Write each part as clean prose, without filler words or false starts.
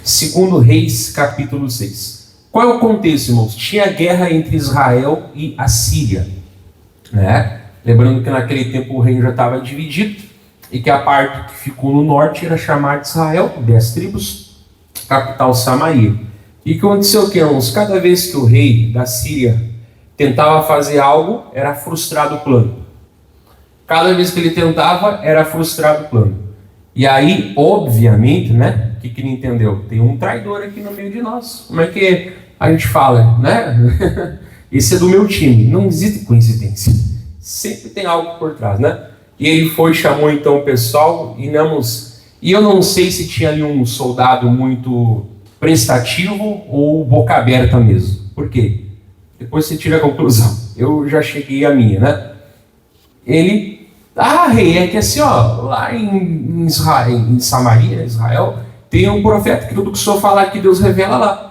Segundo Reis, capítulo 6. Qual é o contexto, irmãos? Tinha guerra entre Israel e a Síria, né? Lembrando que naquele tempo o reino já estava dividido e que a parte que ficou no norte era chamada de Israel, 10 tribos, capital Samaria. E que aconteceu o que, irmãos? Cada vez que o rei da Síria tentava fazer algo, era frustrado o plano. Cada vez que ele tentava, era frustrado o plano. E aí, obviamente, né? O que ele entendeu? Tem um traidor aqui no meio de nós. Como é que a gente fala, né? Esse é do meu time. Não existe coincidência. Sempre tem algo por trás, né? E ele foi, chamou então o pessoal e eu não sei se tinha ali um soldado muito prestativo ou boca aberta mesmo. Por quê? Depois você tira a conclusão. Eu já cheguei à minha, né? Ele, rei, é que assim, ó, lá em Israel, em Samaria, Israel, tem um profeta que tudo que o senhor falar aqui, Deus revela lá.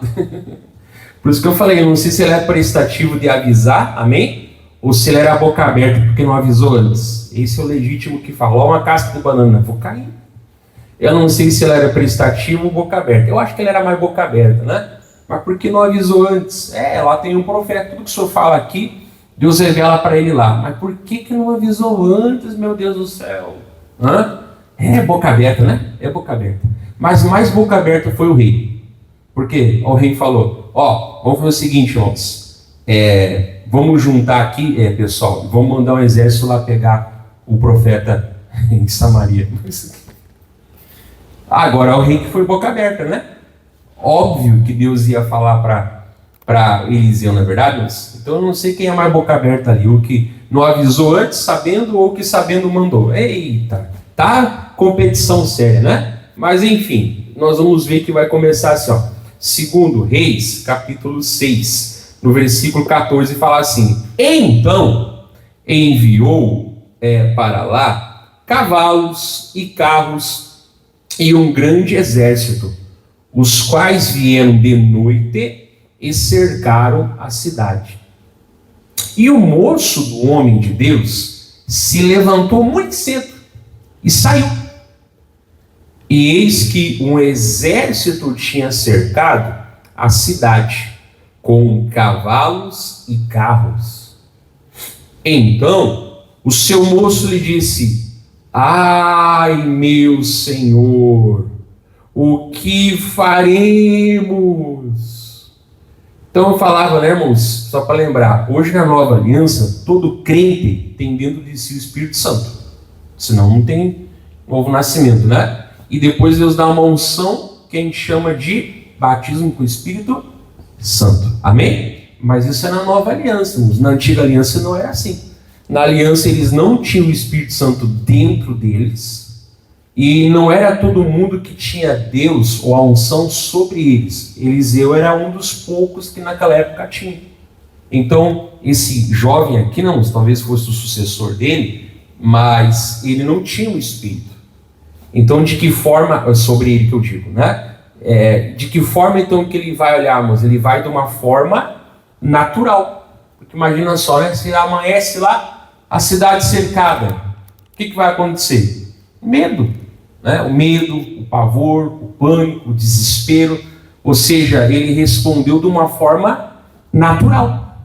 Por isso que eu falei, eu não sei se ele é prestativo de avisar, amém? Ou se ele era a boca aberta porque não avisou antes. Esse é o legítimo que falou, uma casca de banana, vou cair. Eu não sei se ele era prestativo ou boca aberta. Eu acho que ele era mais boca aberta, né? Mas por que não avisou antes? Lá tem um profeta, tudo que o senhor fala aqui, Deus revela para ele lá. Mas por que não avisou antes, meu Deus do céu? É boca aberta, né? É boca aberta. Mas mais boca aberta foi o rei. Por quê? O rei falou, vamos fazer o seguinte, irmãos. Vamos juntar aqui, pessoal, vamos mandar um exército lá pegar o profeta em Samaria. Agora o rei que foi boca aberta, né? Óbvio que Deus ia falar para Eliseu, não é verdade? Então eu não sei quem é mais boca aberta ali, o que não avisou antes sabendo ou o que sabendo mandou. Eita, tá competição séria, né? Mas enfim, nós vamos ver que vai começar assim, ó. Segundo Reis, capítulo 6, no versículo 14, fala assim: então enviou para lá cavalos e carros e um grande exército, os quais vieram de noite e cercaram a cidade. E o moço do homem de Deus se levantou muito cedo e saiu. E eis que um exército tinha cercado a cidade com cavalos e carros. Então o seu moço lhe disse: ai, meu senhor, o que faremos? Então eu falava, né, irmãos, só para lembrar, hoje na nova aliança, todo crente tem dentro de si o Espírito Santo. Senão não tem novo nascimento, né? E depois Deus dá uma unção que a gente chama de batismo com o Espírito Santo. Amém? Mas isso é na nova aliança, irmãos. Na antiga aliança não era assim. Na aliança eles não tinham o Espírito Santo dentro deles. E não era todo mundo que tinha Deus ou a unção sobre eles. Eliseu era um dos poucos que naquela época tinha. Então, esse jovem aqui, não, talvez fosse o sucessor dele, mas ele não tinha o Espírito. Então, de que forma, sobre ele que eu digo, né? De que forma então que ele vai olhar, mas ele vai de uma forma natural. Porque imagina só, né? Se amanhece lá, a cidade cercada, o que vai acontecer? Medo. Né? O medo, o pavor, o pânico, o desespero. Ou seja, ele respondeu de uma forma natural.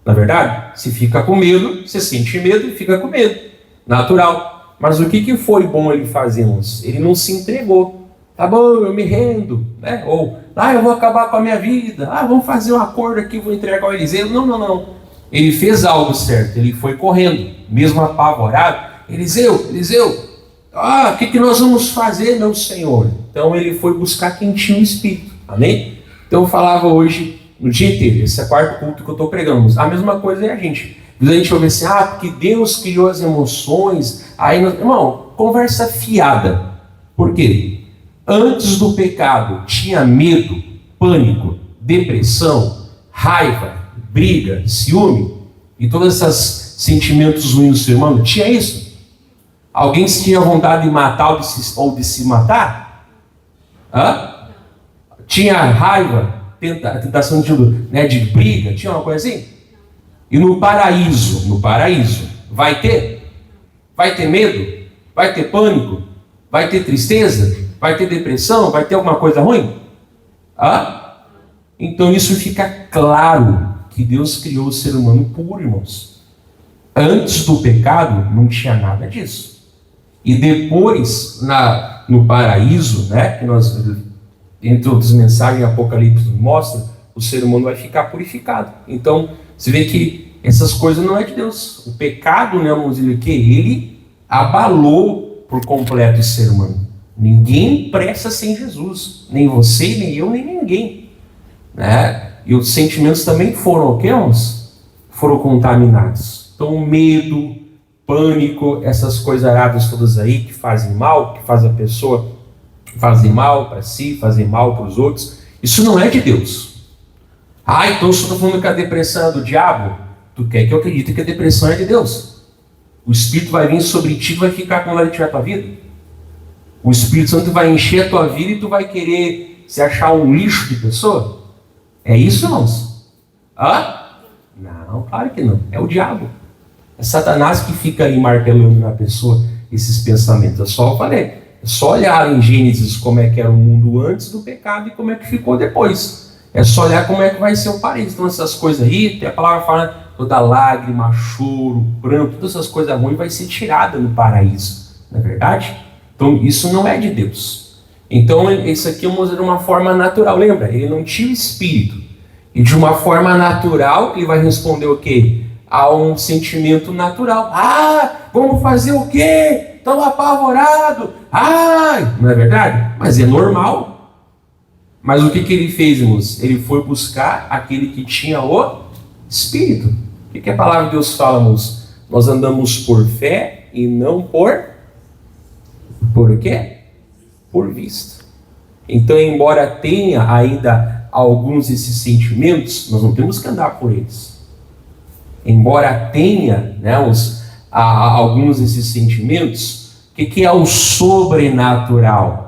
Na verdade, se fica com medo, você sente medo e fica com medo. Natural. Mas o que foi bom ele fazer? Ele não se entregou. Tá bom, eu me rendo. Né? Ou, eu vou acabar com a minha vida. Vamos fazer um acordo aqui, vou entregar ao Eliseu. Não. Ele fez algo certo. Ele foi correndo, mesmo apavorado. Eliseu, o que nós vamos fazer, meu Senhor? Então ele foi buscar quem tinha o Espírito. Amém? Então eu falava hoje, no dia inteiro, esse é o quarto culto que eu estou pregando. A mesma coisa é a gente. A gente ouve assim, porque Deus criou as emoções. Irmão, conversa fiada. Por quê? Antes do pecado tinha medo, pânico, depressão, raiva, briga, ciúme e todos esses sentimentos ruins do ser humano. Tinha isso? Alguém tinha vontade de matar ou de se matar? Tinha raiva, tentação de briga? Tinha uma coisa assim? E no paraíso, vai ter? Vai ter medo? Vai ter pânico? Vai ter tristeza? vai ter depressão, vai ter alguma coisa ruim? Então isso fica claro, que Deus criou o ser humano puro, irmãos. Antes do pecado, não tinha nada disso. E depois, no paraíso, né, que nós, entre outras mensagens, Apocalipse nos mostra, o ser humano vai ficar purificado. Então, você vê que essas coisas não é de Deus. O pecado, né, vamos dizer que ele abalou por completo o ser humano. Ninguém presta sem Jesus. Nem você, nem eu, nem ninguém. Né? E os sentimentos também foram, o quê, irmãos? Foram contaminados. Então, medo, pânico, essas coisas aradas todas aí que fazem mal, que faz a pessoa fazer mal para si, fazer mal para os outros, isso não é de Deus. Então você está falando que a depressão é do diabo? Tu quer que eu acredite que a depressão é de Deus? O Espírito vai vir sobre ti e vai ficar quando ele tiver a tua vida? O Espírito Santo vai encher a tua vida e tu vai querer se achar um lixo de pessoa? É isso, irmãos? Não, claro que não. É o diabo. É Satanás que fica aí martelando na pessoa esses pensamentos. Eu falei. É só olhar em Gênesis como é que era o mundo antes do pecado e como é que ficou depois. É só olhar como é que vai ser o paraíso. Então essas coisas aí, tem a palavra falando, toda lágrima, choro, pranto, todas essas coisas ruins vai ser tirada no paraíso. Não é verdade? Então isso não é de Deus. Então isso aqui é uma forma natural. Lembra? Ele não tinha o espírito. E de uma forma natural, ele vai responder o quê? A um sentimento natural. Vamos fazer o quê? Estão apavorados. Não é verdade? Mas é normal. Mas o que ele fez, irmãos? Ele foi buscar aquele que tinha o Espírito. O que a palavra de Deus fala, irmãos? Nós andamos por fé e não por o quê? Por vista. Então, embora tenha ainda alguns desses sentimentos, nós não temos que andar por eles. Embora tenha, né, alguns desses sentimentos, o que é o sobrenatural?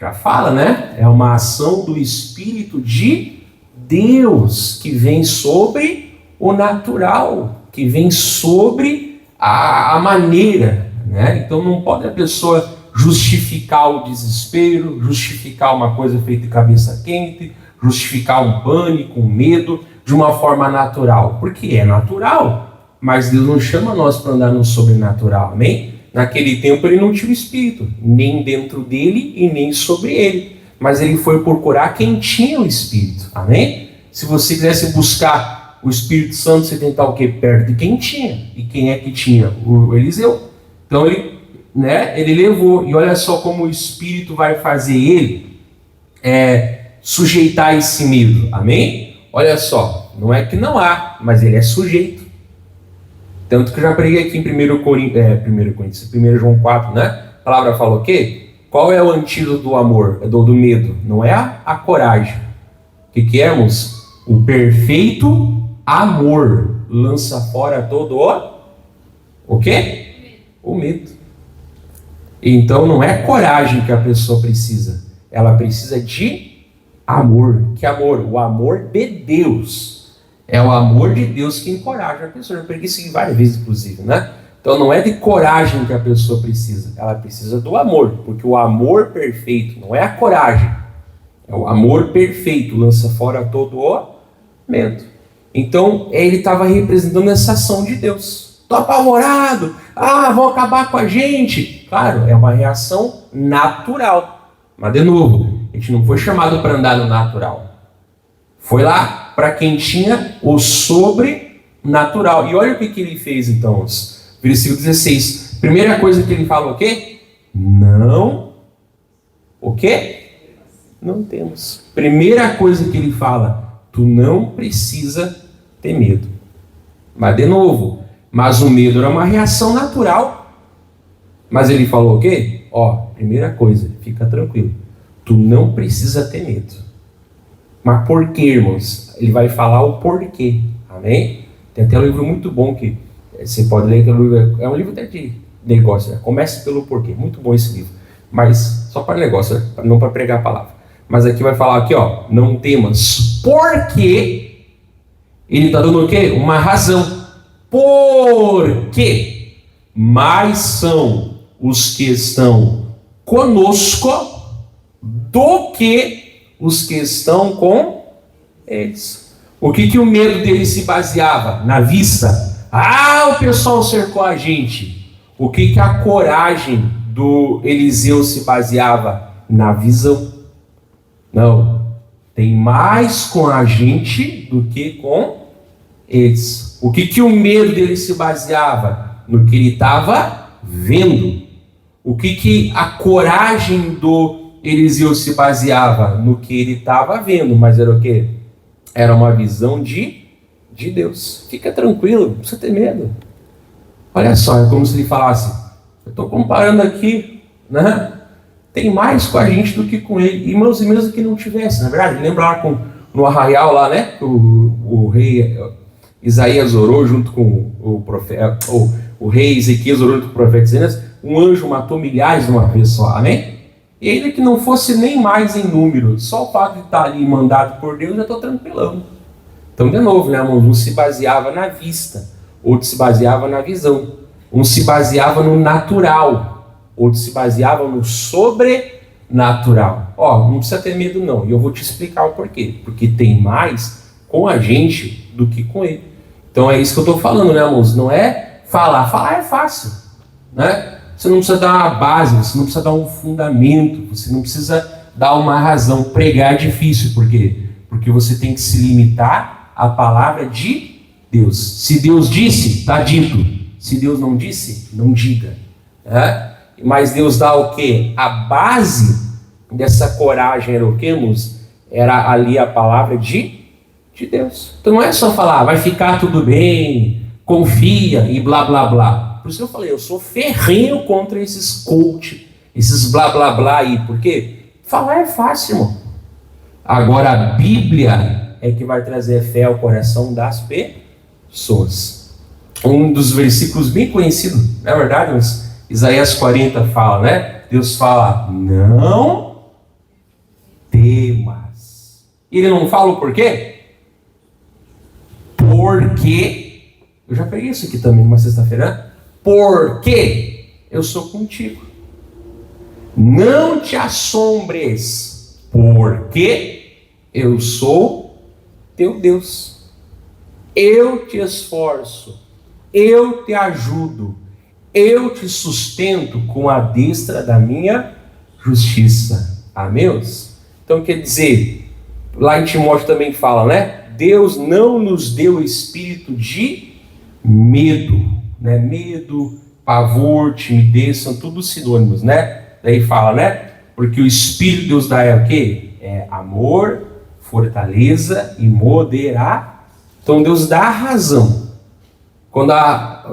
Já fala, né? É uma ação do Espírito de Deus que vem sobre o natural, que vem sobre a maneira, né? Então não pode a pessoa justificar o desespero, justificar uma coisa feita de cabeça quente, justificar um pânico, um medo de uma forma natural, porque é natural, mas Deus não chama nós para andar no sobrenatural, amém? Naquele tempo ele não tinha o Espírito, nem dentro dele e nem sobre ele. Mas ele foi procurar quem tinha o Espírito, amém? Se você quisesse buscar o Espírito Santo, você tentar o quê? Perto de quem tinha. E quem é que tinha? O Eliseu. Então ele levou. E olha só como o Espírito vai fazer ele sujeitar esse medo, amém? Olha só, não é que não há, mas ele é sujeito. Tanto que eu já preguei aqui em 1 João 4, né? A palavra fala o quê? Qual é o antídoto do amor, do medo? Não é a coragem. O que é, irmãos? O perfeito amor lança fora todo o quê? O medo. Então não é coragem que a pessoa precisa. Ela precisa de amor. Que amor? O amor de Deus. É o amor de Deus que encoraja a pessoa. Eu preguei isso várias vezes, inclusive, né? Então não é de coragem que a pessoa precisa. Ela precisa do amor. Porque o amor perfeito não é a coragem. É o amor perfeito. Lança fora todo o medo. Então ele estava representando essa ação de Deus. Estou apavorado. Vão acabar com a gente. Claro, é uma reação natural. Mas de novo, a gente não foi chamado para andar no natural. Foi lá para quem tinha o sobrenatural. E olha o que ele fez então. Versículo 16. Primeira coisa que ele fala o quê? Não. O quê? Não temos. Primeira coisa que ele fala. Tu não precisa ter medo. Mas de novo. Mas o medo era uma reação natural. Mas ele falou o quê? Primeira coisa. Fica tranquilo. Tu não precisa ter medo. Mas por quê, irmãos? Ele vai falar o porquê. Amém? Tem até um livro muito bom que você pode ler. Que é um livro até de negócio. Né? Comece pelo porquê. Muito bom esse livro. Mas só para negócio, né? Não para pregar a palavra. Mas aqui vai falar aqui, não temas. Porque ele está dando o quê? Uma razão. Porque mais são os que estão conosco do que os que estão com eles. O que o medo deles se baseava? Na vista. O pessoal cercou a gente. O que a coragem do Eliseu se baseava? Na visão. Não. Tem mais com a gente do que com eles. O que o medo dele se baseava? No que ele estava vendo. O que a coragem do Eliseu se baseava? No que ele estava vendo. Mas era o quê? Era uma visão de Deus. Fica tranquilo, não precisa ter medo. Olha só, é como se ele falasse, eu estou comparando aqui, né? Tem mais com a gente do que com ele. E mesmo que não tivesse, na verdade, lembra lá no arraial lá, né? O rei Isaías orou junto com o profeta, o rei Ezequias orou junto com o profeta Isaías, um anjo matou milhares de uma vez só, amém? E ainda que não fosse nem mais em número, só o fato de estar ali mandado por Deus, eu estou tranquilão. Então, de novo, né, irmãos? Um se baseava na vista, outro se baseava na visão. Um se baseava no natural, outro se baseava no sobrenatural. Não precisa ter medo não, e eu vou te explicar o porquê. Porque tem mais com a gente do que com ele. Então é isso que eu estou falando, né, irmãos? Não é falar é fácil, né? Você não precisa dar uma base, você não precisa dar um fundamento, você não precisa dar uma razão. Pregar é difícil, por quê? Porque você tem que se limitar à palavra de Deus. Se Deus disse, está dito. Se Deus não disse, não diga. Mas Deus dá o quê? A base dessa coragem era o quê, irmãos? Era ali a palavra de Deus. Então não é só falar, vai ficar tudo bem, confia e blá blá blá. Por isso que eu falei, eu sou ferrenho contra esses coach, esses blá blá blá aí. Por quê? Falar é fácil, irmão. Agora a Bíblia é que vai trazer fé ao coração das pessoas. Um dos versículos bem conhecidos, não é verdade? Mas Isaías 40 fala, né? Deus fala, não temas. E ele não fala o porquê? Porque, eu já peguei isso aqui também numa sexta-feira, porque eu sou contigo. Não te assombres, porque eu sou teu Deus. Eu te esforço, eu te ajudo, eu te sustento com a destra da minha justiça. Amém? Então quer dizer, lá em Timóteo também fala, né? Deus não nos deu espírito de medo, né? Medo, pavor, timidez, são tudo sinônimos, né? Daí fala, né? Porque o Espírito de Deus dá é o quê? É amor, fortaleza e moderação. Então Deus dá a razão. Quando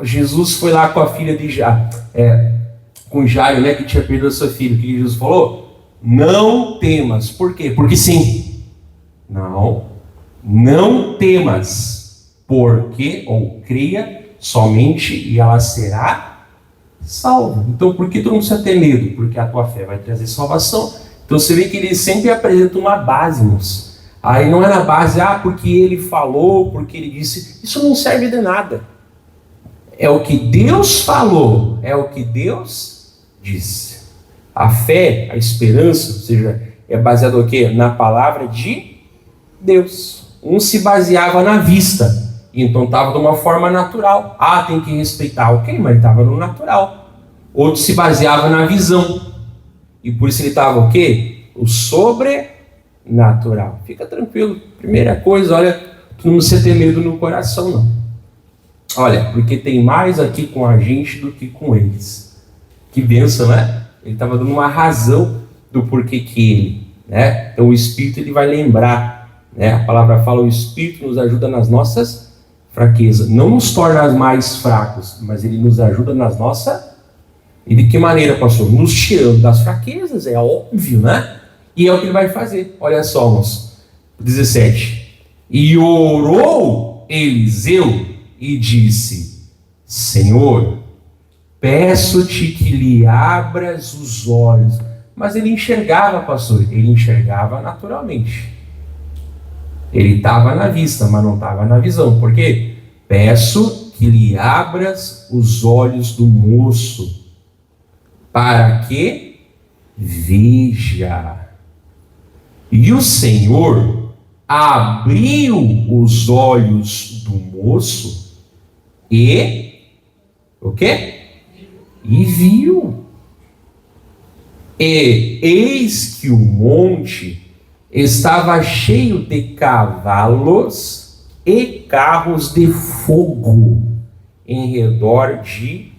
Jesus foi lá com a filha de com Jairo, né? Que tinha perdido a sua filha, o que Jesus falou? Não temas. Por quê? Porque sim. Não temas. Porque, ou creia somente e ela será salva. Então por que tu não precisa ter medo? Porque a tua fé vai trazer salvação. Então você vê que ele sempre apresenta uma base, moço. Aí não é na base, porque ele falou, porque ele disse. Isso não serve de nada. É o que Deus falou, é o que Deus disse. A fé, a esperança, ou seja, é baseado no quê? Na palavra de Deus. Um se baseava na vista. Então estava de uma forma natural. Tem que respeitar. Ok, mas ele estava no natural. Outro se baseava na visão. E por isso ele estava o quê? O sobrenatural. Fica tranquilo. Primeira coisa, olha, tu não precisa ter medo no coração, não. Olha, porque tem mais aqui com a gente do que com eles. Que bênção, né? Ele estava dando uma razão do porquê que ele, né? Então o Espírito ele vai lembrar, né? A palavra fala, o Espírito nos ajuda nas nossas fraquezas. Não nos torna mais fracos, mas ele nos ajuda nas nossas. E de que maneira, pastor? Nos tirando das fraquezas, é óbvio, né? E é o que ele vai fazer. Olha só, moço. 17. E orou Eliseu e disse, Senhor, peço-te que lhe abras os olhos. Mas ele enxergava, pastor, ele enxergava naturalmente. Ele estava na vista, mas não estava na visão. Por quê? Peço que lhe abras os olhos do moço, para que veja. E o Senhor abriu os olhos do moço e o quê? E viu. E eis que o monte estava cheio de cavalos e carros de fogo em redor de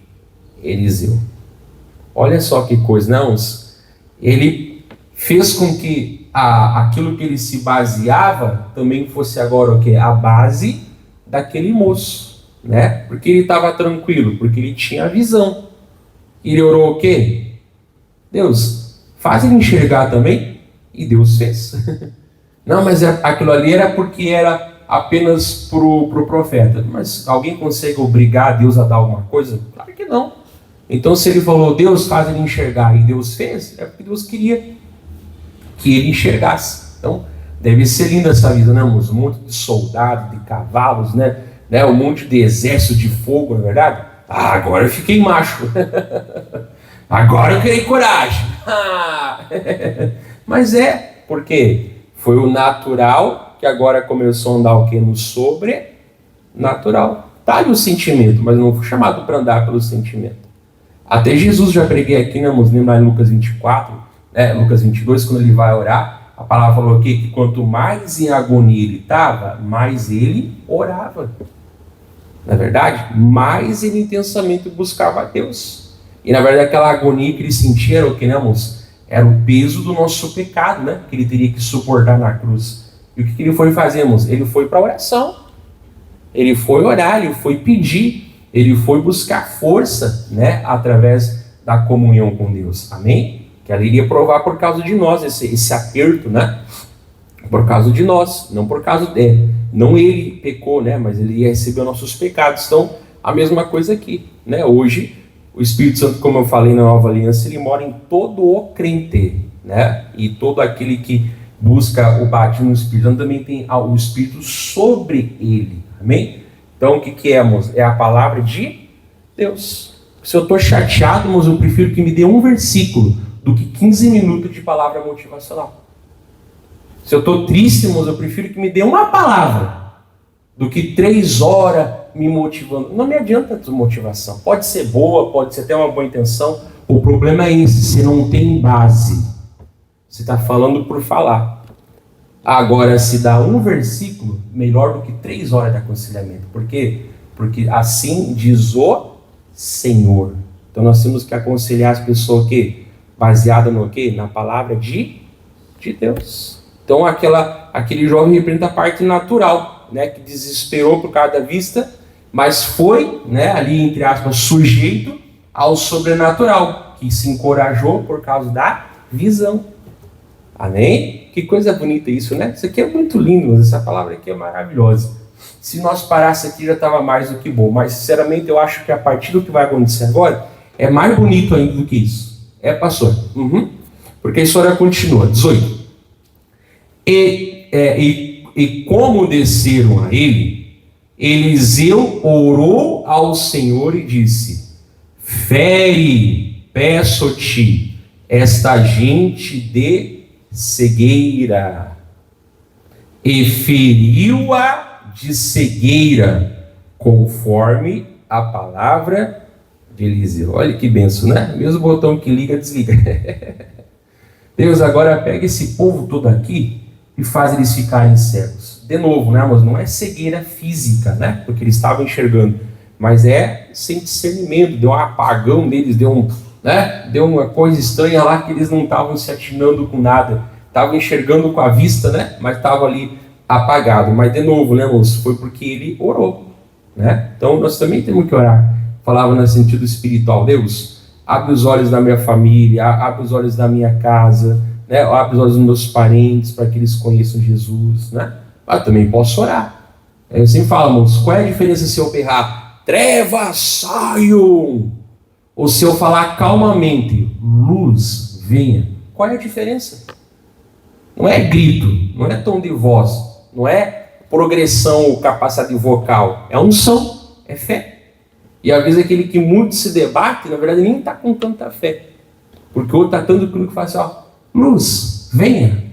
Eliseu. Olha só que coisa, não? Ele fez com que aquilo que ele se baseava também fosse agora o quê? A base daquele moço, né? Porque ele estava tranquilo, porque ele tinha a visão. Ele orou o quê? Deus, faz ele enxergar também. E Deus fez. Não, mas aquilo ali era porque era apenas pro profeta. Mas alguém consegue obrigar Deus a dar alguma coisa? Claro que não. Então se ele falou, Deus, faz ele enxergar, e Deus fez, é porque Deus queria que ele enxergasse. Então deve ser linda essa vida, né, moço? Um monte de soldados, de cavalos, né? Um monte de exército de fogo, não é verdade? Ah, agora eu fiquei macho. Agora eu criei coragem. Mas porque foi o natural que agora começou a andar o quê? No sobrenatural. Tá ali o sentimento, mas não foi chamado para andar pelo sentimento. Até Jesus, já preguei aqui, né, vamos lembrar em Lucas 24, Lucas 22, quando ele vai orar, a palavra falou aqui que quanto mais em agonia ele estava, mais ele orava. Na verdade, mais ele intensamente buscava a Deus. E na verdade aquela agonia que ele sentia era o que, né, moço? Era o peso do nosso pecado, né? Que ele teria que suportar na cruz. E o que ele foi fazer, moço? Ele foi para a oração. Ele foi orar, ele foi pedir, ele foi buscar força, né? Através da comunhão com Deus. Amém? Que ela iria provar por causa de nós, esse aperto, né? Por causa de nós, não por causa dele. Não ele pecou, né? Mas ele ia receber nossos pecados. Então, a mesma coisa aqui, né? Hoje, o Espírito Santo, como eu falei na Nova Aliança, ele mora em todo o crente, né? E todo aquele que busca o batismo no Espírito Santo também tem o Espírito sobre ele, amém? Então o que é, moço? É a palavra de Deus. Se eu estou chateado, moço, eu prefiro que me dê um versículo do que 15 minutos de palavra motivacional. Se eu estou triste, moço, eu prefiro que me dê uma palavra do que 3 horas me motivando. Não me adianta a tua motivação. Pode ser boa, pode ser até uma boa intenção. O problema é esse, você não tem base. Você está falando por falar. Agora, se dá um versículo, melhor do que 3 horas de aconselhamento. Por quê? Porque assim diz o Senhor. Então nós temos que aconselhar as pessoas o quê? Baseada no quê? Na palavra de Deus. Então aquele jovem representa a parte natural, né? Que desesperou por causa da vista, mas foi, né, ali entre aspas, sujeito ao sobrenatural, que se encorajou por causa da visão. Amém? Que coisa bonita isso, né? Isso aqui é muito lindo, mas essa palavra aqui é maravilhosa. Se nós parássemos aqui já estava mais do que bom, mas sinceramente eu acho que a partir do que vai acontecer agora é mais bonito ainda do que isso. Pastor? Porque a história continua. 18. E como desceram a ele, Eliseu orou ao Senhor e disse: fere, peço-te, esta gente de cegueira. E feriu-a de cegueira, conforme a palavra de Eliseu. Olha que benção, né? Mesmo botão que liga, desliga. Deus agora pega esse povo todo aqui e faz eles ficarem cegos. De novo, né, mas não é cegueira física, né? Porque eles estavam enxergando, mas sem discernimento, deu um apagão neles, deu uma coisa estranha lá que eles não estavam se atinando com nada, estavam enxergando com a vista, né? Mas estavam ali apagado. Mas de novo, né, moço? Foi porque ele orou, né? Então nós também temos que orar. Falava no sentido espiritual: Deus, abre os olhos da minha família, abre os olhos da minha casa, né? Abre os olhos dos meus parentes para que eles conheçam Jesus, né? Eu também posso orar. Eu sempre falo, moço, qual é a diferença se eu berrar trevas saiam, ou se eu falar calmamente luz venha? Qual é a diferença? Não é grito, não é tom de voz, não é progressão ou capacidade vocal, é unção, é fé. E às vezes aquele que muito se debate, na verdade nem está com tanta fé, porque o outro está tanto que faz assim, ó, luz venha.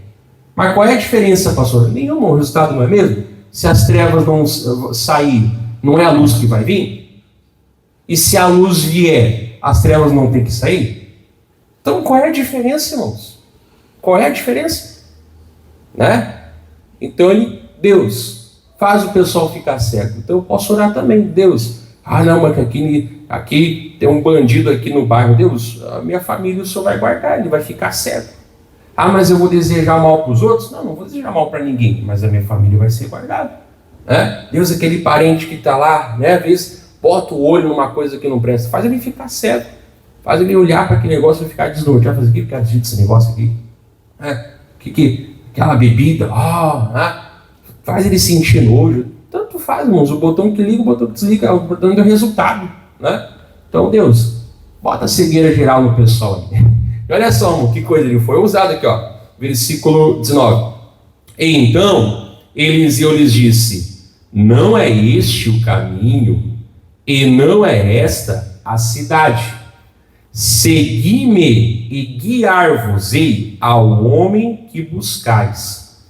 Mas qual é a diferença, pastor? Nenhuma, o resultado não é mesmo? Se as trevas não saírem, não é a luz que vai vir? E se a luz vier, as trevas não têm que sair? Então qual é a diferença, irmãos? Qual é a diferença? Né? Então Deus faz o pessoal ficar cego. Então eu posso orar também. Deus, não, mas aqui tem um bandido aqui no bairro. Deus, a minha família o Senhor vai guardar, ele vai ficar cego. Mas eu vou desejar mal para os outros? Não vou desejar mal para ninguém, mas a minha família vai ser guardada. Né? Deus, aquele parente que está lá, né, às vezes bota o olho numa coisa que não presta, faz ele ficar cego, faz ele olhar para aquele negócio e ficar desnorteado, fazer o que acredita esse negócio aqui? Aquela bebida, faz ele sentir nojo. Tanto faz, irmãos, o botão que liga, o botão que desliga, o botão do resultado. Né? Então, Deus, bota a cegueira geral no pessoal aí. E olha só, irmão, que coisa ele foi usado aqui, ó, versículo 19. E então, Eliseu lhes disse: não é este o caminho, e não é esta a cidade. Segui-me e guiar-vos-ei ao homem que buscais.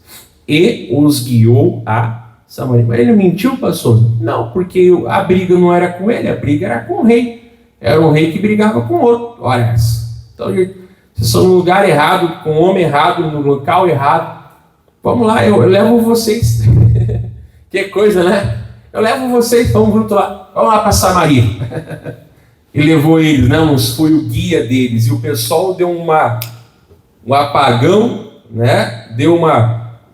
E os guiou a Samaria. Mas ele mentiu, pastor? Não, porque a briga não era com ele, a briga era com o rei. Era um rei que brigava com o outro. Olha isso. Então, vocês estão no lugar errado, com o homem errado, no local errado. Vamos lá, eu levo vocês. Que coisa, né? Eu levo vocês, vamos junto lá. Vamos lá para Samaria. E levou eles, né? Foi o guia deles. E o pessoal deu um apagão, né? Deu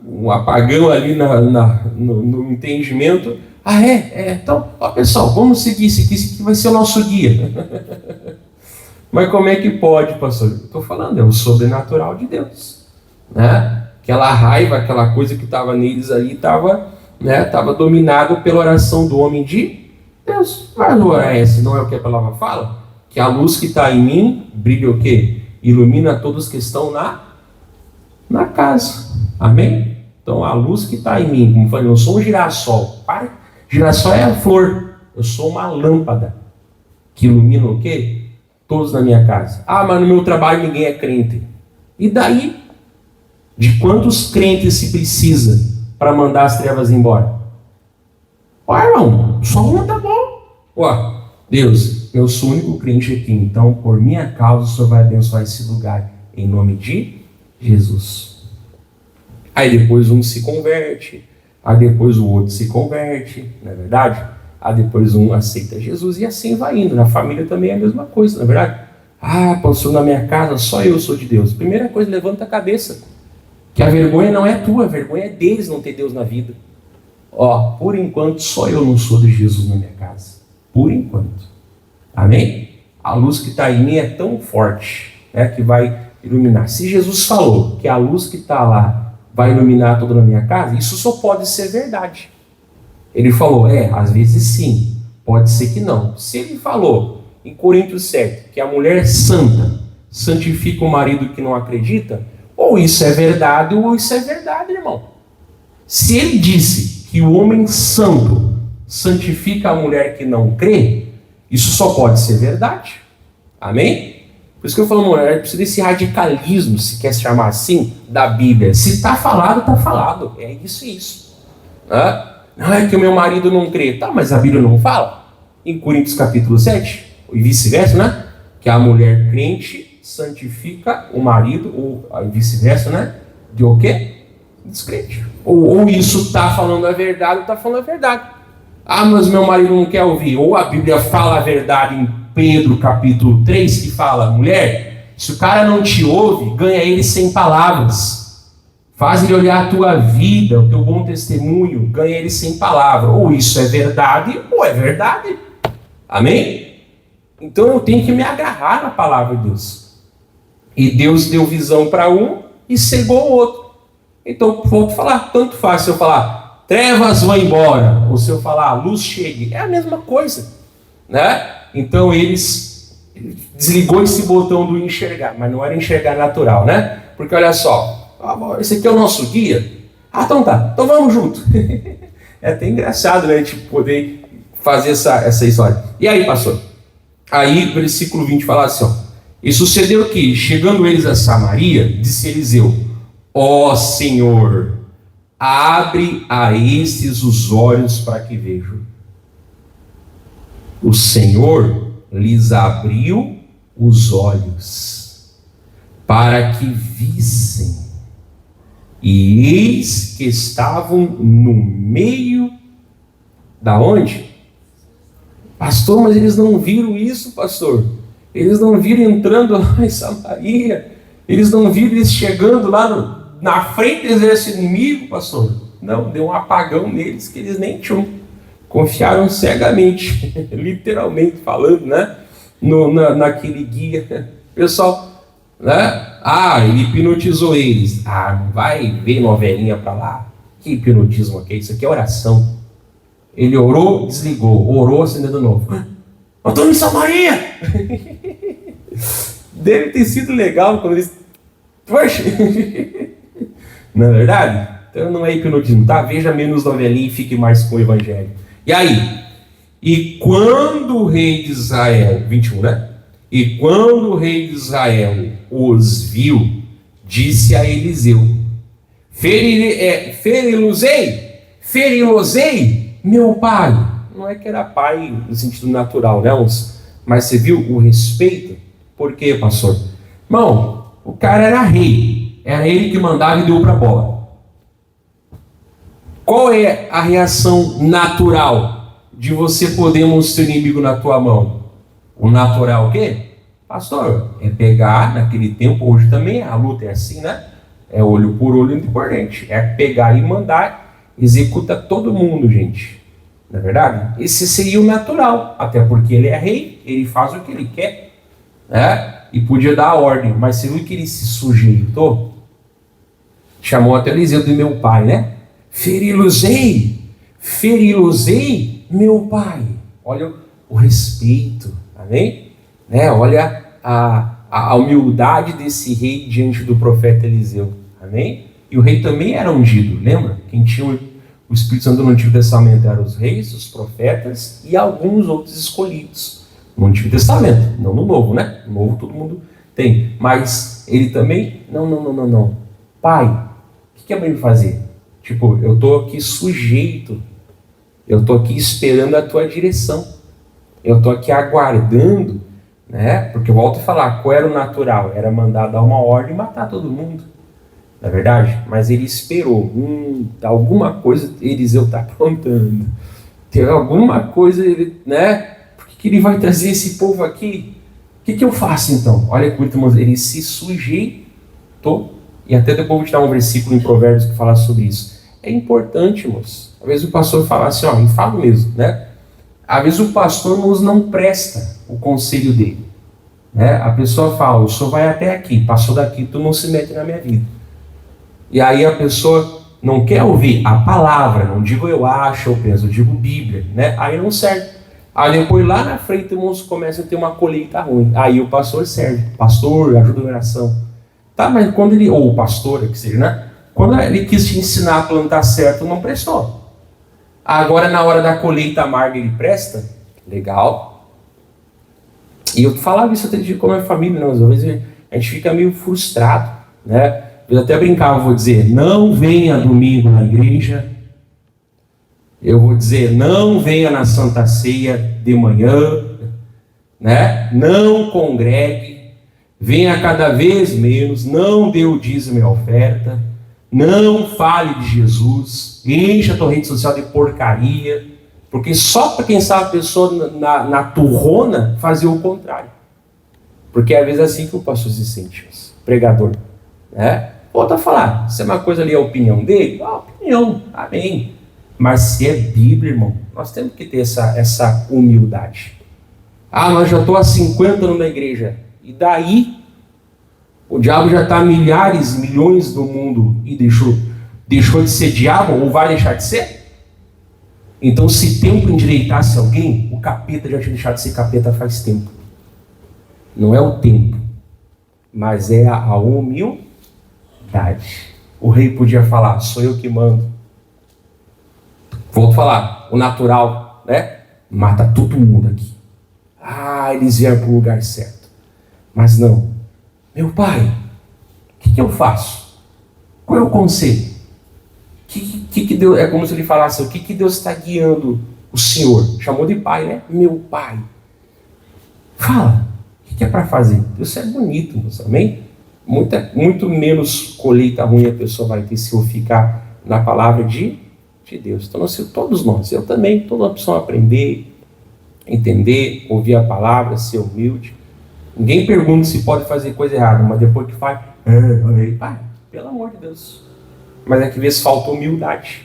um apagão ali no entendimento. Então, pessoal, vamos seguir esse aqui vai ser o nosso guia. Mas como é que pode, pastor? Eu estou falando, é o sobrenatural de Deus. Né? Aquela raiva, aquela coisa que estava neles ali, estava dominado pela oração do homem de Deus. Mas não é esse, não é o que a palavra fala? Que a luz que está em mim brilha o quê? Ilumina todos que estão na casa. Amém? Então a luz que está em mim, como eu falei, eu sou um girassol. Girassol é a flor. Eu sou uma lâmpada que ilumina o quê? Todos na minha casa. Mas no meu trabalho ninguém é crente. E daí? De quantos crentes se precisa para mandar as trevas embora? Irmão, só um tá bom. Deus, eu sou o único crente aqui. Então, por minha causa, o Senhor vai abençoar esse lugar. Em nome de Jesus. Aí depois um se converte. Aí depois o outro se converte. Não é verdade? Depois um aceita Jesus e assim vai indo. Na família também é a mesma coisa, não é verdade? Pastor, na minha casa só eu sou de Deus. Primeira coisa, levanta a cabeça. Que a vergonha não é tua, a vergonha é deles não ter Deus na vida. Por enquanto só eu não sou de Jesus na minha casa. Por enquanto. Amém? A luz que está em mim é tão forte, né, que vai iluminar. Se Jesus falou que a luz que está lá vai iluminar toda na minha casa, isso só pode ser verdade. Ele falou, às vezes sim, pode ser que não. Se ele falou em Coríntios 7 que a mulher santa santifica o marido que não acredita, ou isso é verdade ou isso é verdade, irmão. Se ele disse que o homem santo santifica a mulher que não crê, isso só pode ser verdade. Amém? Por isso que eu falo, mulher, precisa desse radicalismo, se quer se chamar assim, da Bíblia. Se está falado, está falado. É isso e isso. Não é que o meu marido não crê. Mas a Bíblia não fala? Em Coríntios capítulo 7, e vice-versa, né? Que a mulher crente santifica o marido, ou vice-versa, né? De o quê? Descrente. Ou isso está falando a verdade, ou está falando a verdade. Mas meu marido não quer ouvir. Ou a Bíblia fala a verdade em Pedro capítulo 3, que fala, mulher, se o cara não te ouve, ganha ele sem palavras. Faz ele olhar a tua vida, o teu bom testemunho, ganha ele sem palavra. Ou isso é verdade, ou é verdade. Amém? Então eu tenho que me agarrar na palavra de Deus. E Deus deu visão para um e cegou o outro. Então, volto a falar, tanto faz se eu falar, trevas vão embora, ou se eu falar, luz chegue, é a mesma coisa. Né? Então eles desligou esse botão do enxergar, mas não era enxergar natural, né? Porque olha só, esse aqui é o nosso guia. Então tá, então vamos junto. É até engraçado, né, a gente poder fazer essa história. E aí, pastor? Aí, versículo 20 fala assim, e sucedeu que, chegando eles a Samaria, disse Eliseu, Ó Senhor, abre a estes os olhos para que vejam. O Senhor lhes abriu os olhos para que vissem. E eis que estavam no meio da onde? Pastor, mas eles não viram isso, pastor. Eles não viram entrando lá em Samaria. Eles não viram eles chegando lá na frente do exército inimigo, pastor. Não, deu um apagão neles que eles nem tinham. Confiaram cegamente, literalmente falando, né? Naquele guia. Pessoal, né? Ele hipnotizou eles. Não vai ver novelinha para lá. Que hipnotismo aqui? Isso aqui é oração. Ele orou, desligou. Orou, acendeu de novo. Eu estou em Samaria! Deve ter sido legal quando eles... Poxa! Não é verdade? Então não é hipnotismo, tá? Veja menos novelinha e fique mais com o evangelho. E aí? E quando o rei de Israel... 21, né? E quando o rei de Israel os viu, disse a Eliseu: Ferilosei, meu pai. Não é que era pai no sentido natural, né? Mas você viu o respeito? Por quê, pastor? Irmão, o cara era rei. Era ele que mandava e deu para a bola. Qual é a reação natural de você poder mostrar o inimigo na tua mão? O natural o quê? Pastor, é pegar naquele tempo, hoje também a luta é assim, né? É olho por olho, dente por dente. É pegar e mandar, executa todo mundo, gente. Não é verdade? Esse seria o natural, até porque ele é rei, ele faz o que ele quer, né? E podia dar a ordem, mas você viu que ele se sujeitou? Chamou até Eliseu de meu pai, né? Ferilosei, meu pai. Olha o respeito, amém? Né? Olha a humildade desse rei diante do profeta Eliseu, amém? E o rei também era ungido, lembra? Quem tinha o Espírito Santo no Antigo Testamento eram os reis, os profetas e alguns outros escolhidos. No Antigo Testamento, não no Novo, né? No Novo todo mundo tem. Mas ele também, não. Pai, o que é para ele fazer? Tipo, eu estou aqui sujeito. Eu estou aqui esperando a tua direção. Eu estou aqui aguardando, né? Porque eu volto a falar, qual era o natural? Era mandar dar uma ordem e matar todo mundo. Não é verdade? Mas ele esperou. Alguma coisa Eliseu está aprontando. Tem alguma coisa, né? Por que ele vai trazer esse povo aqui? O que eu faço então? Olha que irmãos, ele se sujeitou. E até depois vou te dar um versículo em Provérbios que fala sobre isso. É importante, irmãos. Às vezes o pastor fala assim, e fala mesmo, né? Às vezes o pastor não presta o conselho dele. Né? A pessoa fala, o senhor vai até aqui, passou daqui, tu não se mete na minha vida. E aí a pessoa não quer ouvir a palavra, não digo eu acho, eu penso, eu digo Bíblia, né? Aí não serve. Aí depois lá na frente, irmãos, começa a ter uma colheita ruim. Aí o pastor serve. Pastor, ajuda a oração. Tá, mas quando ele, ou o pastor, que seja, né? Quando ele quis te ensinar a plantar certo, não prestou. Agora na hora da colheita amarga ele presta? Legal. E eu falava isso até de como é família, né? Às vezes a gente fica meio frustrado, né? Eu até brincava, vou dizer, não venha domingo na igreja. Eu vou dizer, não venha na Santa Ceia de manhã, né? Não congregue, venha cada vez menos, não dê o dízimo e a oferta, não fale de Jesus, encha a tua rede social de porcaria, porque só para quem sabe a pessoa na turrona fazer o contrário. Porque às vezes é assim que o pastor se sente, pregador, né? Volta a falar, se é uma coisa ali a opinião dele, opinião, amém. Mas se é Bíblia, irmão, nós temos que ter essa humildade. Mas já estou há 50 anos na igreja. E daí, o diabo já está há milhares, milhões do mundo e deixou de ser diabo ou vai deixar de ser? Então, se tempo endireitasse alguém, o capeta já tinha deixado de ser capeta faz tempo. Não é o tempo, mas é a humildade. O rei podia falar, sou eu que mando. Volto a falar, o natural, né? Mata todo mundo aqui. Eles vieram para o lugar certo. Mas não. Meu pai, o que eu faço? Qual é o conselho? Que Deus, é como se ele falasse, o que Deus está guiando o Senhor? Chamou de pai, né? Meu pai. Fala, o que é para fazer? Deus é bonito, moça, amém? Muito menos colheita ruim a pessoa vai ter se eu ficar na palavra de Deus. Então, todos nós, eu também, toda opção aprender, entender, ouvir a palavra, ser humilde. Ninguém pergunta se pode fazer coisa errada, mas depois que faz, pelo amor de Deus. Mas é que às vezes falta humildade.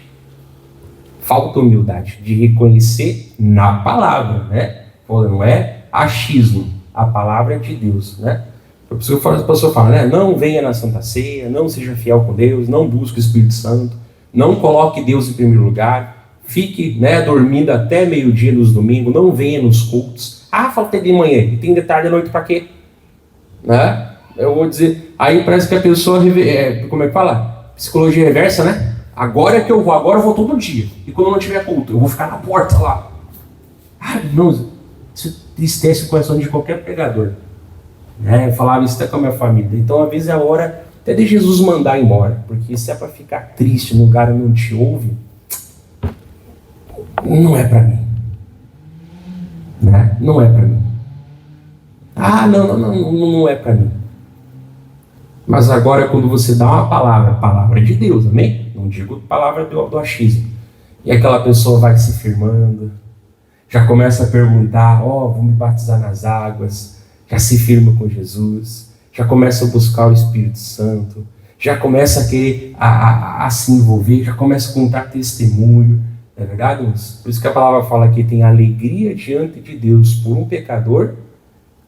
Falta humildade de reconhecer na palavra, né? Não é achismo, a palavra é de Deus, né? A pessoa fala, né? Não venha na Santa Ceia, não seja fiel com Deus, não busque o Espírito Santo, não coloque Deus em primeiro lugar, fique, né, dormindo até meio-dia nos domingos, não venha nos cultos. Falta de manhã, e tem de tarde à noite para quê? Né? Eu vou dizer, aí parece que a pessoa, como é que fala? Psicologia reversa, né? Agora que eu vou, agora eu vou todo dia. E quando não tiver culto, eu vou ficar na porta lá. Irmãos, isso tristece o coração de qualquer pregador. Eu falava isso até com a minha família. Então, às vezes é a hora até de Jesus mandar embora. Porque se é para ficar triste no lugar onde não te ouve, não é para mim. Né? Não é para mim. Não é para mim. Mas agora, quando você dá uma palavra de Deus, amém? Não digo palavra do achismo. E aquela pessoa vai se firmando, já começa a perguntar, vou me batizar nas águas, já se firma com Jesus, já começa a buscar o Espírito Santo, já começa a querer a se envolver, já começa a contar testemunho, não é verdade, irmãos? Por isso que a palavra fala que tem alegria diante de Deus por um pecador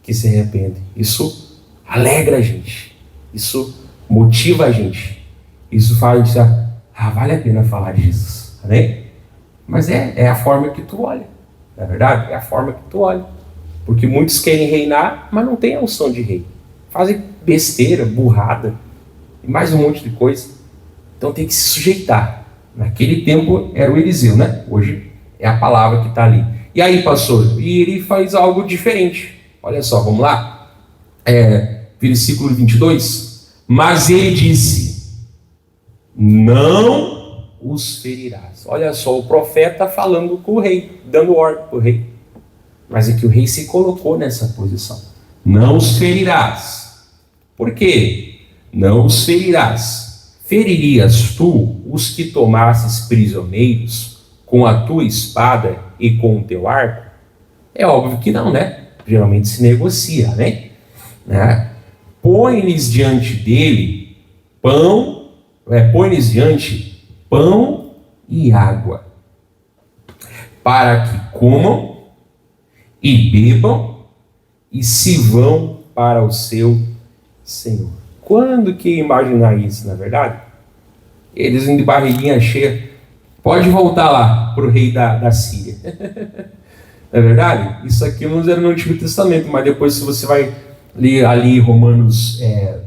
que se arrepende. Isso alegra a gente, isso motiva a gente, isso faz a gente, vale a pena falar de Jesus, amém? Mas é a forma que tu olha, não é verdade? É a forma que tu olha. Porque muitos querem reinar, mas não tem a unção de rei. Fazem besteira, burrada, e mais um monte de coisa. Então tem que se sujeitar. Naquele tempo era o Eliseu, né? Hoje é a palavra que está ali. E aí, pastor? E ele faz algo diferente. Olha só, vamos lá. Versículo 22. Mas ele disse, não os ferirás. Olha só, o profeta falando com o rei, dando ordem para o rei. Mas é que o rei se colocou nessa posição. Não os ferirás. Por quê? Não os ferirás. Feririas tu os que tomasses prisioneiros com a tua espada e com o teu arco? É óbvio que não, né? Geralmente se negocia, né? Põe-lhes diante dele põe-lhes diante pão e água, para que comam e bebam e se vão para o seu Senhor. Quando que imaginar isso, na verdade? Eles de barriguinha cheia, pode voltar lá para o rei da Síria. Não é verdade? Isso aqui não era no Antigo Testamento, mas depois se você vai ler ali Romanos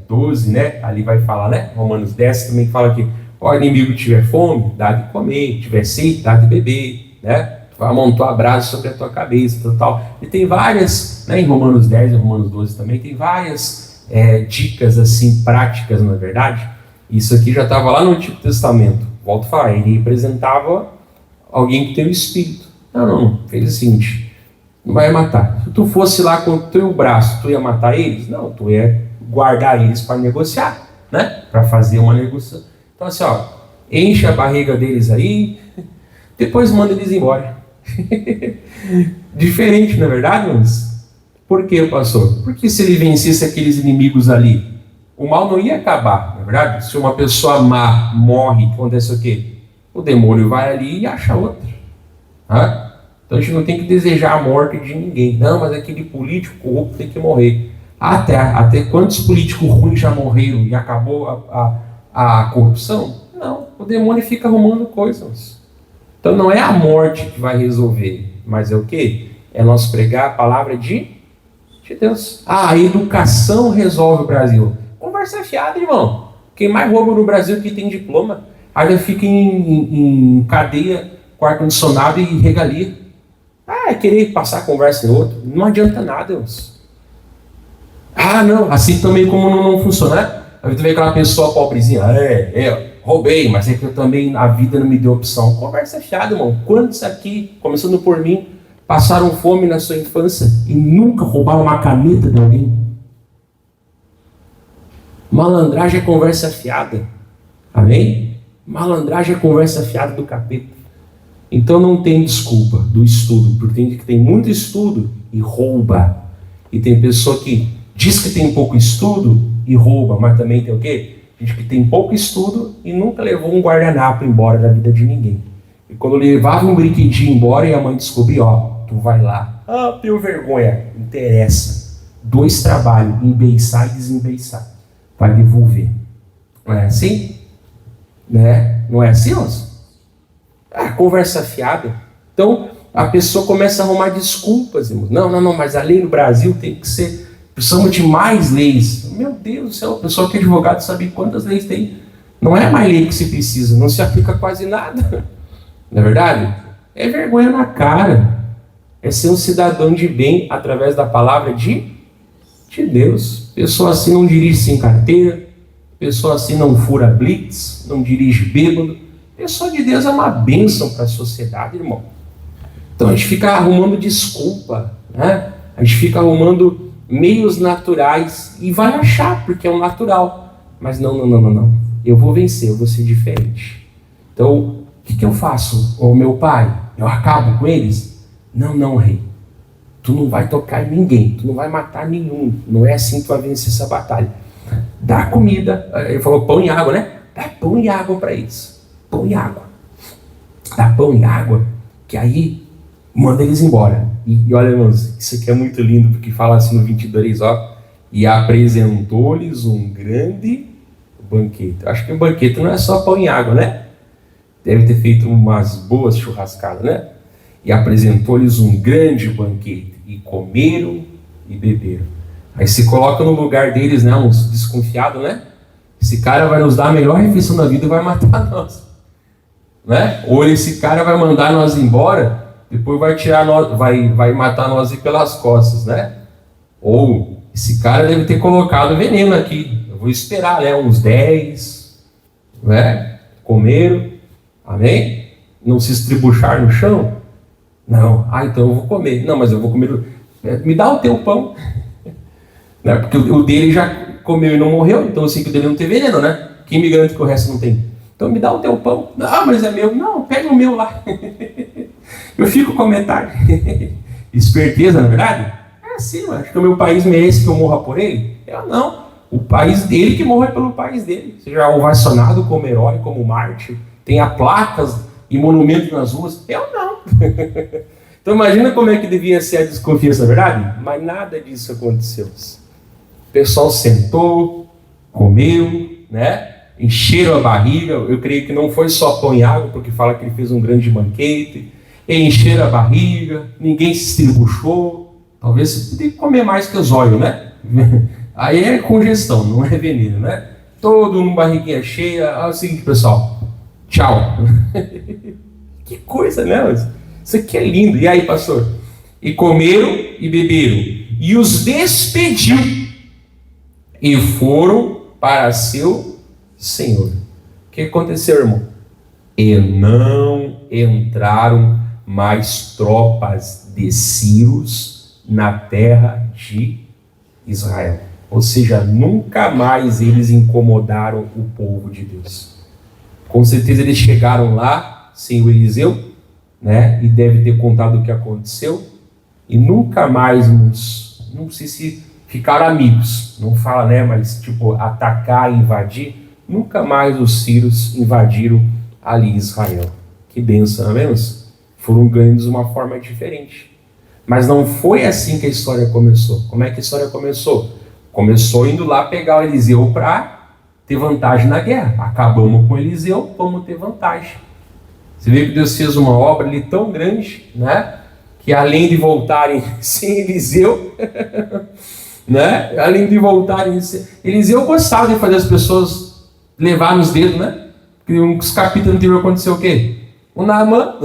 12, né? Ali vai falar, né? Romanos 10 também fala que o inimigo tiver fome, dá de comer, tiver sede, dá de beber, né? Vai amontoar brasa sobre a tua cabeça, tal. E tem várias, né, em Romanos 10 e Romanos 12 também, tem várias dicas assim, práticas, não é verdade? Isso aqui já estava lá no Antigo Testamento. Volto a falar, ele representava alguém que tem o Espírito. Não, fez o seguinte, não vai matar. Se tu fosse lá com o teu braço, tu ia matar eles? Não, tu ia guardar eles para negociar, né? Para fazer uma negociação. Então assim, enche a barriga deles aí, depois manda eles embora. Diferente, não é verdade, irmãos? Por que, pastor? Porque se ele vencesse aqueles inimigos ali, o mal não ia acabar, não é verdade? Se uma pessoa má morre, acontece o quê? O demônio vai ali e acha outra. Então a gente não tem que desejar a morte de ninguém. Não, mas aquele político corrupto tem que morrer. Até quantos políticos ruins já morreram e acabou a corrupção? Não, o demônio fica arrumando coisas. Então não é a morte que vai resolver, mas é o quê? É nós pregar a palavra de Deus. A educação resolve o Brasil. Conversa fiada, irmão. Quem mais rouba no Brasil que tem diploma, ainda fica em cadeia com ar-condicionado e regalia. É querer passar a conversa em outro. Não adianta nada, irmãos. Não, assim também como não funciona. Aí tu vê aquela pessoa pobrezinha, roubei, mas é que eu também, a vida não me deu opção. Conversa fiada, irmão. Quantos aqui, começando por mim, passaram fome na sua infância e nunca roubaram uma caneta de alguém? Malandragem é conversa fiada. Amém? Malandragem é conversa fiada do capeta. Então não tem desculpa do estudo, porque tem gente que tem muito estudo e rouba. E tem pessoa que diz que tem pouco estudo e rouba, mas também tem o quê? Gente que tem pouco estudo e nunca levou um guardanapo embora da vida de ninguém. E quando levava um brinquedinho embora e a mãe descobriu, tu vai lá. Tenho vergonha. Interessa. 2 trabalhos, embeiçar e desembeiçar. Vai devolver. Não é assim? Né? Não é assim, moço? Conversa fiada. Então, a pessoa começa a arrumar desculpas, irmão. Não, mas a lei no Brasil tem que ser... Precisamos de mais leis. Meu Deus do céu, o pessoal que é advogado sabe quantas leis tem. Não é mais lei que se precisa, não se aplica quase nada. Não é verdade? É vergonha na cara. É ser um cidadão de bem através da palavra de Deus. Pessoa assim não dirige sem carteira. Pessoa assim não fura blitz, não dirige bêbado. Pessoa de Deus é uma bênção para a sociedade, irmão. Então a gente fica arrumando desculpa, né? A gente fica arrumando meios naturais e vai achar, porque é o natural. Mas não. Eu vou vencer, eu vou ser diferente. Então, o que eu faço? Ô meu pai, eu acabo com eles? Não, rei. Tu não vai tocar em ninguém, tu não vai matar nenhum. Não é assim que tu vai vencer essa batalha. Dá comida. Ele falou pão e água, né? Dá pão e água para eles. Pão e água. Dá pão e água, que aí manda eles embora. E olha, irmãos, isso aqui é muito lindo, porque fala assim no 22, e apresentou-lhes um grande banquete. Acho que o banquete não é só pão e água, né? Deve ter feito umas boas churrascadas, né? E apresentou-lhes um grande banquete, e comeram e beberam. Aí se coloca no lugar deles, né, uns desconfiados, né? Esse cara vai nos dar a melhor refeição da vida e vai matar nós, né? Ou esse cara vai mandar nós embora, depois vai tirar nós, vai matar nós pelas costas, né? Ou esse cara deve ter colocado veneno aqui. Eu vou esperar, né? Uns 10, né? Comeram, amém? Não se estribuchar no chão? Não. Então eu vou comer. Não, mas eu vou comer. Me dá o teu pão. Né? Porque o dele já comeu e não morreu, então eu sei que o dele não tem veneno, né? Quem me garante que o resto não tem? Então me dá o teu pão. Mas é meu. Não, pega o meu lá. Eu fico com a metade. Esperteza, na verdade? É assim, mano. Acho que o meu país merece que eu morra por ele? Eu não. O país dele que morra pelo país dele. Seja ovacionado como herói, como mártir. Tenha placas e monumentos nas ruas. Eu não. Então imagina como é que devia ser a desconfiança, na verdade? Mas nada disso aconteceu. O pessoal sentou, comeu, né? Encheram a barriga. Eu creio que não foi só pão e água, porque fala que ele fez um grande banquete. Encheram a barriga, ninguém se estribuchou. Talvez você podia comer mais que os olhos, né? Aí é congestão, não é veneno, né? Todo mundo barriguinha cheia. É o seguinte, pessoal. Tchau. Que coisa, né? Isso aqui é lindo. E aí, pastor? E comeram e beberam. E os despediu. E foram para seu senhor. O que aconteceu, irmão? E não entraram mais tropas de Círios na terra de Israel. Ou seja, nunca mais eles incomodaram o povo de Deus. Com certeza eles chegaram lá sem o Eliseu, né? E deve ter contado o que aconteceu. E nunca mais, não sei se ficaram amigos, não fala, né? Mas tipo, atacar e invadir. Nunca mais os sírios invadiram ali Israel. Que bênção, não é mesmo? Foram ganhando de uma forma diferente. Mas não foi assim que a história começou. Como é que a história começou? Começou indo lá pegar o Eliseu para ter vantagem na guerra. Acabamos com o Eliseu, vamos ter vantagem. Você vê que Deus fez uma obra ali tão grande, né? Que além de voltarem sem Eliseu, né? Além de voltarem sem... Eliseu gostava de fazer as pessoas levar nos dedos, né? Porque uns capítulos anteriores aconteceu o quê? O Naamã.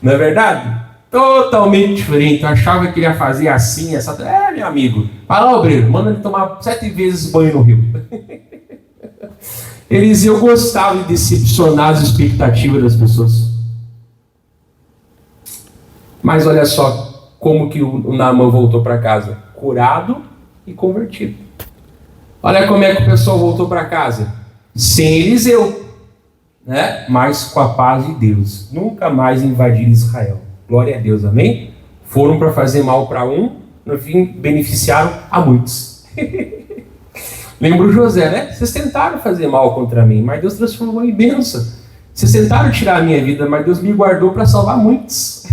Não é verdade? Totalmente diferente. Eu achava que ele ia fazer assim, essa. Meu amigo, vai lá, obreiro, manda ele tomar 7 vezes banho no rio. Eliseu gostava de decepcionar as expectativas das pessoas. Mas olha só como que o Naamã voltou para casa. Curado e convertido. Olha como é que o pessoal voltou para casa. Sem Eliseu, né? Mas com a paz de Deus. Nunca mais invadiram Israel. Glória a Deus, amém? Foram para fazer mal para um, no fim beneficiaram a muitos. Lembra o José, né? Vocês tentaram fazer mal contra mim, mas Deus transformou em bênção. Vocês tentaram tirar a minha vida, mas Deus me guardou para salvar muitos.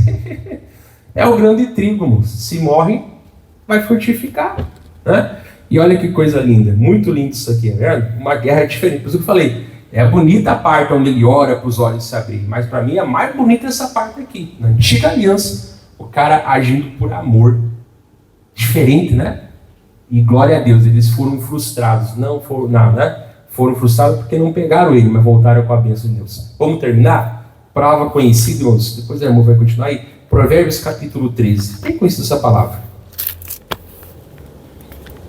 É o grande trigo, se morrem, vai frutificar, né? E olha que coisa linda, muito lindo isso aqui, né? Uma guerra diferente. Por isso que eu falei, é bonita a parte onde ele ora para os olhos se abrir, mas para mim é mais bonita essa parte aqui, na antiga aliança, o cara agindo por amor. Diferente, né? E glória a Deus, eles foram frustrados, não, né? Foram frustrados porque não pegaram ele, mas voltaram com a bênção de Deus. Vamos terminar? Palavra conhecida, irmãos, depois a irmã vai continuar aí. Provérbios capítulo 13. Tem conhecido essa palavra?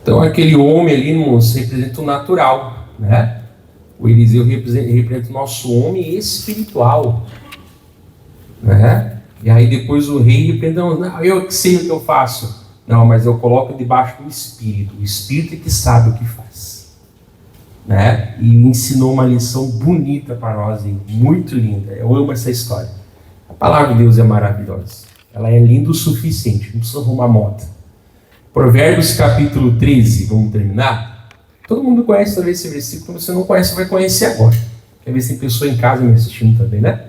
Então aquele homem ali, irmãos, representa o natural, né? O Eliseu representa o nosso homem espiritual, né? E aí depois o rei representa, não, eu que sei o que eu faço. Não, mas eu coloco debaixo do Espírito. O Espírito é que sabe o que faz, né? E ensinou uma lição bonita para nós, muito linda. Eu amo essa história. A palavra de Deus é maravilhosa. Ela é linda o suficiente, não precisa arrumar moda. Provérbios capítulo 13, vamos terminar? Todo mundo conhece talvez esse versículo, se você não conhece, vai conhecer agora. Quer ver se tem pessoa em casa me assistindo também, né?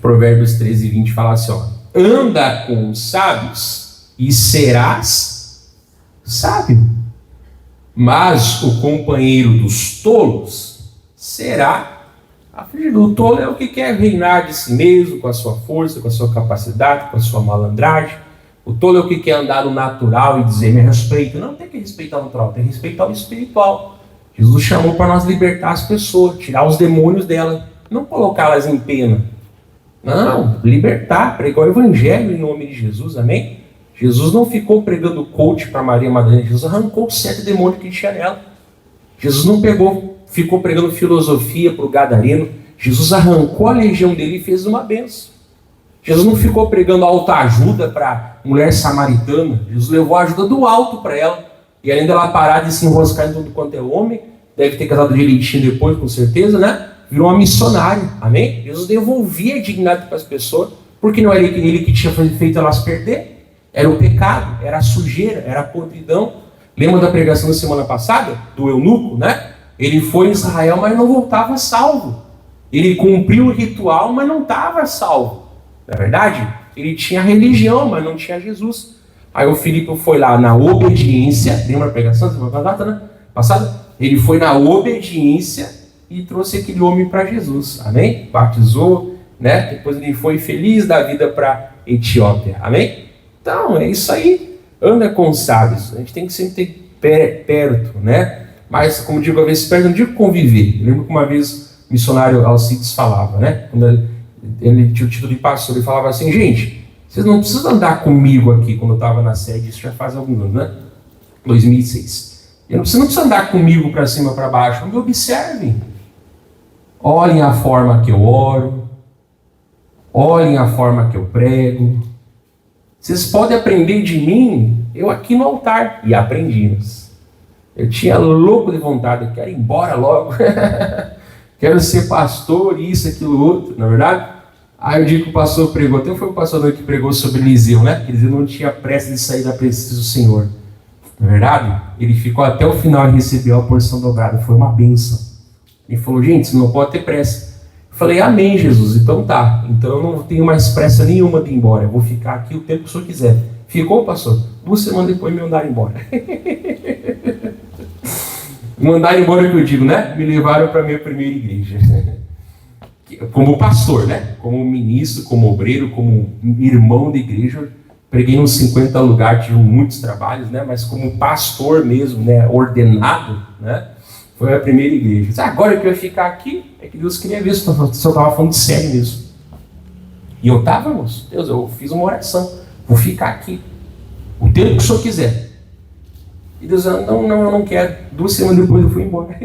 Provérbios 13, 20 fala assim, ó. Anda com os sábios e serás sábio. Mas o companheiro dos tolos será afligido. O tolo é o que quer reinar de si mesmo, com a sua força, com a sua capacidade, com a sua malandragem. O tolo é o que quer andar no natural e dizer, me respeita. Não tem que respeitar o natural, tem que respeitar o espiritual. Jesus chamou para nós libertar as pessoas, tirar os demônios dela, não colocá-las em pena. Não, libertar, pregar o evangelho em nome de Jesus, amém? Jesus não ficou pregando coach para Maria Madalena, Jesus arrancou os 7 demônios que tinha nela. Jesus não ficou pregando filosofia para o gadareno, Jesus arrancou a legião dele e fez uma bênção. Jesus não ficou pregando autoajuda para mulher samaritana, Jesus levou a ajuda do alto para ela, e além dela parar de se enroscar em tudo quanto é homem, deve ter casado direitinho depois, com certeza, né? Virou uma missionária, amém? Jesus devolvia a dignidade para as pessoas, porque não era ele que tinha feito elas perder. Era o pecado, era a sujeira, era a podridão. Lembra da pregação da semana passada? Do eunuco, né? Ele foi em Israel, mas não voltava salvo. Ele cumpriu o ritual, mas não estava salvo. Na verdade, ele tinha religião, mas não tinha Jesus. Aí o Filipe foi lá na obediência. Lembra a pregação da semana passada? Ele foi na obediência e trouxe aquele homem para Jesus. Amém? Batizou, né? Depois ele foi feliz da vida para Etiópia. Amém? Então, é isso aí. Anda com os sábios. A gente tem que sempre ter perto, né? Mas, como digo, às vezes perto, não digo conviver. Eu lembro que uma vez o missionário Alcides falava, né? Quando ele tinha o título de pastor, ele falava assim, gente, vocês não precisam andar comigo aqui, quando eu estava na sede, isso já faz alguns anos, né? 2006. Vocês não precisam andar comigo para cima, para baixo, me observem. Olhem a forma que eu oro, olhem a forma que eu prego. Vocês podem aprender de mim, eu aqui no altar. E aprendimos. Eu tinha louco de vontade, eu quero ir embora logo. Quero ser pastor, isso, aquilo, outro, na verdade. Aí eu digo que o pastor pregou, até foi o pastor que pregou sobre Eliseu, né? Eliseu não tinha pressa de sair da presença do Senhor. Na verdade, ele ficou até o final e recebeu a porção dobrada. Foi uma bênção. Ele falou, gente, você não pode ter pressa. Eu falei, amém, Jesus, então tá. Então eu não tenho mais pressa nenhuma de ir embora. Eu vou ficar aqui o tempo que o senhor quiser. Ficou, pastor? 2 semanas depois me mandaram embora. Mandaram embora que eu digo, né? Me levaram para a minha primeira igreja. Como pastor, né? Como ministro, como obreiro, como irmão de igreja. Preguei uns 50 lugares, tive muitos trabalhos, né? Mas como pastor mesmo, né? Ordenado, né? Foi a primeira igreja. Agora que eu ia ficar aqui, é que Deus queria ver se eu estava falando sério mesmo. E eu estava, moço, Deus, eu fiz uma oração, vou ficar aqui, o tempo que o senhor quiser. E Deus, não, eu não quero. 2 semanas depois eu fui embora.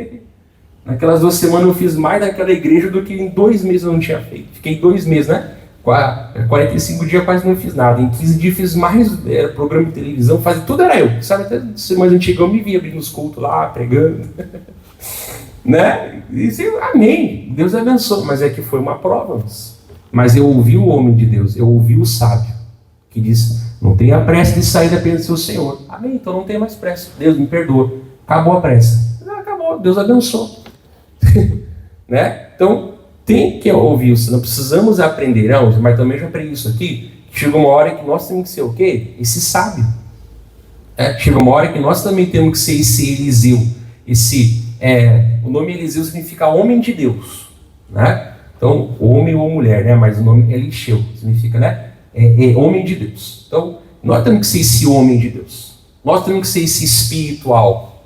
Naquelas 2 semanas eu fiz mais naquela igreja do que em 2 meses eu não tinha feito. Fiquei 2 meses, né? 45 dias quase não fiz nada. Em 15 dias fiz mais programa de televisão, tudo era eu. Sabe, até mais antigão me via abrindo os cultos lá, pregando. Né? E amém. Deus abençoe. Mas é que foi uma prova. Mas eu ouvi o homem de Deus, eu ouvi o sábio, que disse, não tenha pressa de sair da presença do seu Senhor. Amém, então não tenha mais pressa. Deus me perdoa. Acabou a pressa. Acabou, Deus abençoe. Né? Então, tem que ouvir isso. Não precisamos aprender, não, mas também já aprendi isso aqui. Chega uma hora que nós temos que ser o quê? Esse sábio. Chega uma hora que nós também temos que ser esse Eliseu. O nome Eliseu significa homem de Deus. Né? Então, homem ou mulher, né? Mas o nome é Eliseu, significa, né? Homem de Deus. Então, nós temos que ser esse homem de Deus. Nós temos que ser esse espiritual.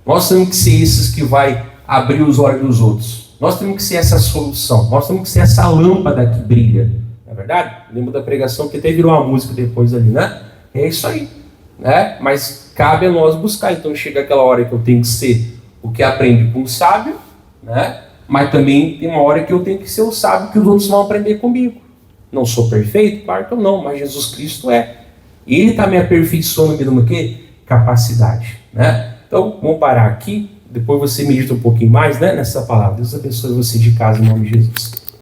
Nós temos que ser esses que vai abrir os olhos dos outros. Nós temos que ser essa solução. Nós temos que ser essa lâmpada que brilha. Não é verdade? Lembro da pregação que até virou uma música depois ali, né? É isso aí. Né? Mas cabe a nós buscar. Então chega aquela hora que eu tenho que ser o que aprende com o sábio, né? Mas também tem uma hora que eu tenho que ser o sábio que os outros vão aprender comigo. Não sou perfeito? Claro que eu não, mas Jesus Cristo é. Ele está me aperfeiçoando, me dando o quê? Capacidade. Né? Então, vamos parar aqui. Depois você medita um pouquinho mais, né, nessa palavra. Deus abençoe você de casa, em nome de Jesus.